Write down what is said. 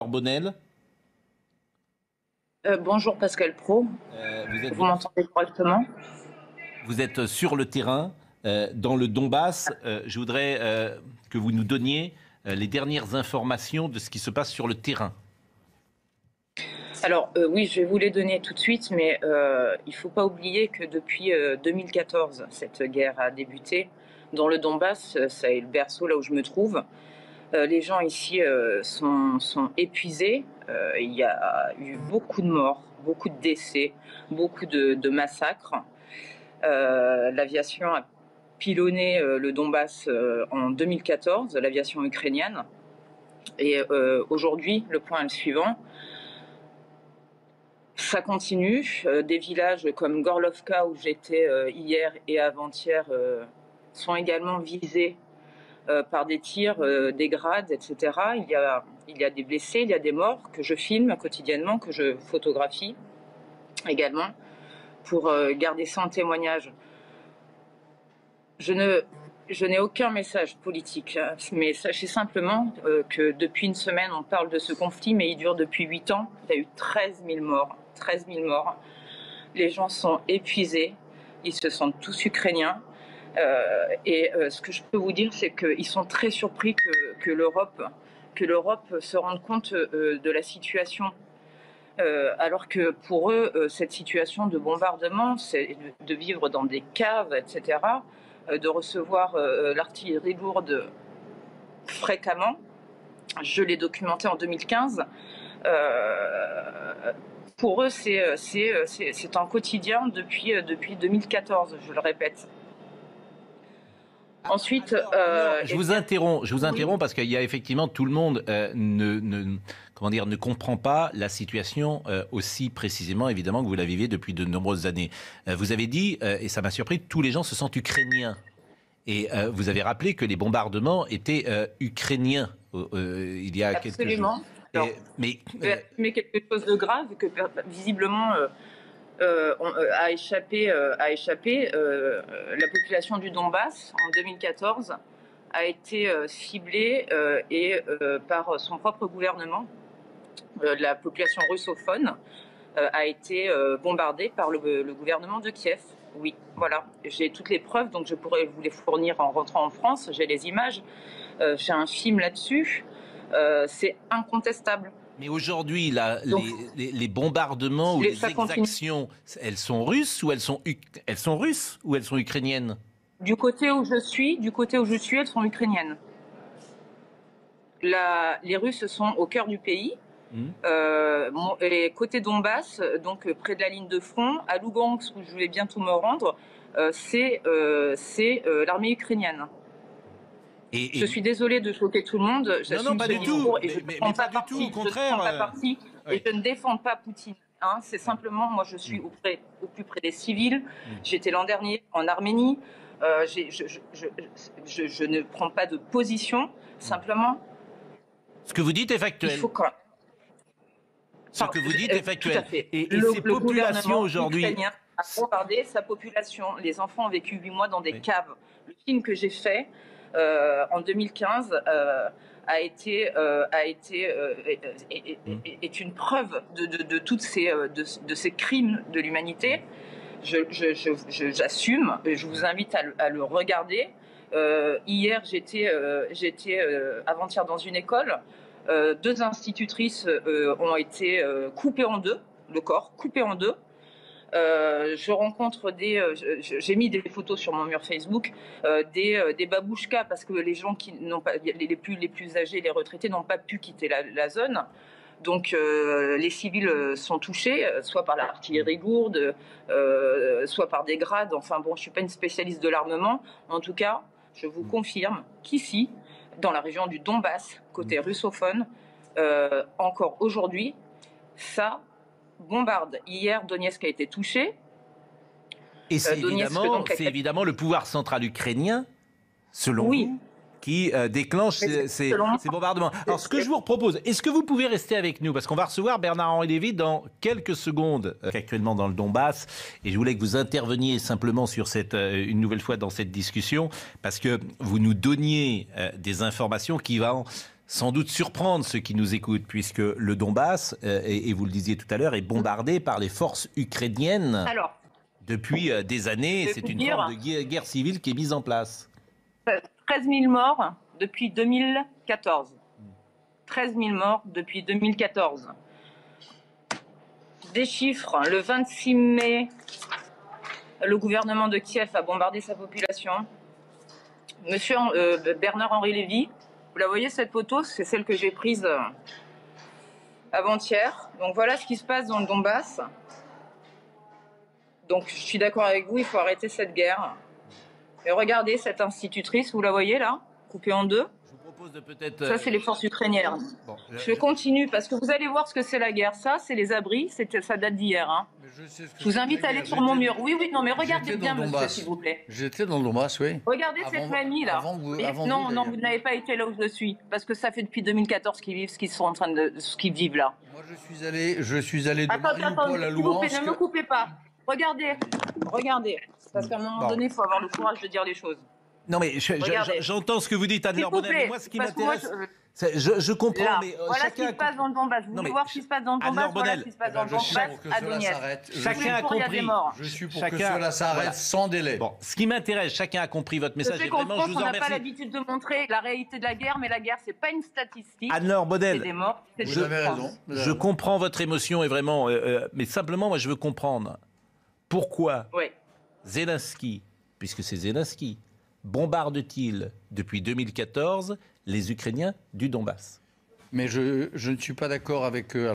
Bonnel. Bonjour Pascal Pro, vous m'entendez correctement? Vous êtes sur le terrain, dans le Donbass. Je voudrais que vous nous donniez les dernières informations de ce qui se passe sur le terrain. Alors oui, je vais vous les donner tout de suite, mais il ne faut pas oublier que depuis 2014, cette guerre a débuté. Dans le Donbass, ça est le berceau là où je me trouve. Les gens ici sont épuisés. Il y a eu beaucoup de morts, beaucoup de décès, beaucoup de massacres. L'aviation a pilonné le Donbass en 2014, l'aviation ukrainienne. Et aujourd'hui, le point est le suivant. Ça continue. Des villages comme Gorlovka, où j'étais hier et avant-hier, sont également visés par des tirs, des grades, etc. Il y a des blessés, il y a des morts que je filme quotidiennement, que je photographie également, pour garder ça en témoignage. Je n'ai aucun message politique, mais sachez simplement que depuis une semaine, on parle de ce conflit, mais il dure depuis 8 ans. Il y a eu 13 000 morts. 13 000 morts. Les gens sont épuisés, ils se sentent tous ukrainiens. Et ce que je peux vous dire, c'est qu'ils sont très surpris que l'Europe se rende compte de la situation. Alors que pour eux, cette situation de bombardement, c'est de vivre dans des caves, etc., de recevoir l'artillerie lourde fréquemment. Je l'ai documenté en 2015. Pour eux, c'est un quotidien depuis 2014, je le répète. Ensuite, je vous interromps parce qu'il y a effectivement tout le monde ne comprend pas la situation aussi précisément, évidemment, que vous la vivez depuis de nombreuses années. Vous avez dit, et ça m'a surpris, tous les gens se sentent ukrainiens. Et vous avez rappelé que les bombardements étaient ukrainiens il y a quelques jours. Absolument. Mais quelque chose de grave que visiblement a échappé. La population du Donbass en 2014 a été ciblée par son propre gouvernement. La population russophone a été bombardée par le gouvernement de Kiev. Oui, voilà. J'ai toutes les preuves, donc je pourrais vous les fournir en rentrant en France. J'ai les images. J'ai un film là-dessus. C'est incontestable. Mais aujourd'hui, les bombardements ou les exactions, elles sont russes ou elles sont ukrainiennes? Du côté où je suis, elles sont ukrainiennes. Les Russes sont au cœur du pays. Et côté Donbass, donc près de la ligne de front, à Lugansk, où je vais bientôt me rendre, c'est l'armée ukrainienne. Je suis désolée de choquer tout le monde. Non, pas du tout. Et je ne prends pas parti. Au contraire. Et je ne défends pas Poutine. Hein, c'est simplement, moi, je suis au plus près des civils. J'étais l'an dernier en Arménie. Je ne prends pas de position. Simplement. Ce que vous dites est factuel. Il faut quand... Ce que vous dites est factuel. Tout à fait. Et ces populations aujourd'hui a bombardé sa population. Les enfants ont vécu 8 mois dans des caves. Le film que j'ai fait en 2015 est une preuve de toutes ces crimes de l'humanité. J'assume. Je vous invite à le regarder. Hier, j'étais avant-hier dans une école. 2 institutrices ont été coupées en deux, le corps coupé en deux. Je rencontre j'ai mis des photos sur mon mur Facebook, des babouchkas, parce que les gens qui n'ont pas, les plus âgés, les retraités, n'ont pas pu quitter la zone. Donc les civils sont touchés, soit par l'artillerie lourde, soit par des grades. Enfin bon, je suis pas une spécialiste de l'armement. En tout cas, je vous confirme qu'ici, dans la région du Donbass, côté russophone, encore aujourd'hui, ça bombarde. Hier, Donetsk a été touché. Et c'est évidemment le pouvoir central ukrainien, selon vous, qui déclenche ces bombardements. Alors, ce que je vous propose, est-ce que vous pouvez rester avec nous? Parce qu'on va recevoir Bernard-Henri Lévy dans quelques secondes, actuellement dans le Donbass. Et je voulais que vous interveniez simplement sur une nouvelle fois dans cette discussion, parce que vous nous donniez des informations qui vont sans doute surprendre ceux qui nous écoutent, puisque le Donbass, et vous le disiez tout à l'heure, est bombardé par les forces ukrainiennes Alors, depuis des années. C'est une forme de guerre civile qui est mise en place. 13 000 morts depuis 2014. 13 000 morts depuis 2014. Des chiffres, le 26 mai, le gouvernement de Kiev a bombardé sa population. Monsieur Bernard-Henri Lévy, vous la voyez cette photo, c'est celle que j'ai prise avant-hier. Donc voilà ce qui se passe dans le Donbass. Donc je suis d'accord avec vous, il faut arrêter cette guerre. Et regardez cette institutrice, vous la voyez là, coupée en deux. Je vous propose de peut-être... Ça, c'est les forces ukrainiennes. Bon, je continue parce que vous allez voir ce que c'est la guerre. Ça, c'est les abris, ça date d'hier. Hein. Je vous invite à aller sur mon mur. Oui, non, mais regardez bien, monsieur, s'il vous plaît. J'étais dans le Donbass, oui. Regardez cette famille là. Non, vous n'avez pas été là où je suis, parce que ça fait depuis 2014 qu'ils vivent ce qu'ils vivent là. Moi, je suis allé de Mariupol à Louhansk. Ne me coupez pas. Regardez, parce qu'à un moment donné, il faut avoir le courage de dire les choses. Non mais j'entends ce que vous dites, Anne-Laure Bonnel, mais moi ce qui m'intéresse... Je comprends, là, mais voilà ce qui se passe dans le Donbass. Vous voulez voir ce qui se passe dans le Donbass, voilà ce qui se passe dans le Donbass à Donetsk. Chacun a compris. Je suis pour que cela s'arrête sans délai. Bon, ce qui m'intéresse, chacun a compris votre message. Je comprends qu'on n'a pas l'habitude de montrer la réalité de la guerre, mais la guerre, c'est pas une statistique. Anne-Laure Bonnel, c'est des morts, c'est vous avez raison. Je comprends votre émotion, et vraiment, mais simplement, moi, je veux comprendre pourquoi Zelensky, puisque c'est Zelensky, bombarde-t-il depuis 2014 les Ukrainiens du Donbass? Mais je ne suis pas d'accord avec eux.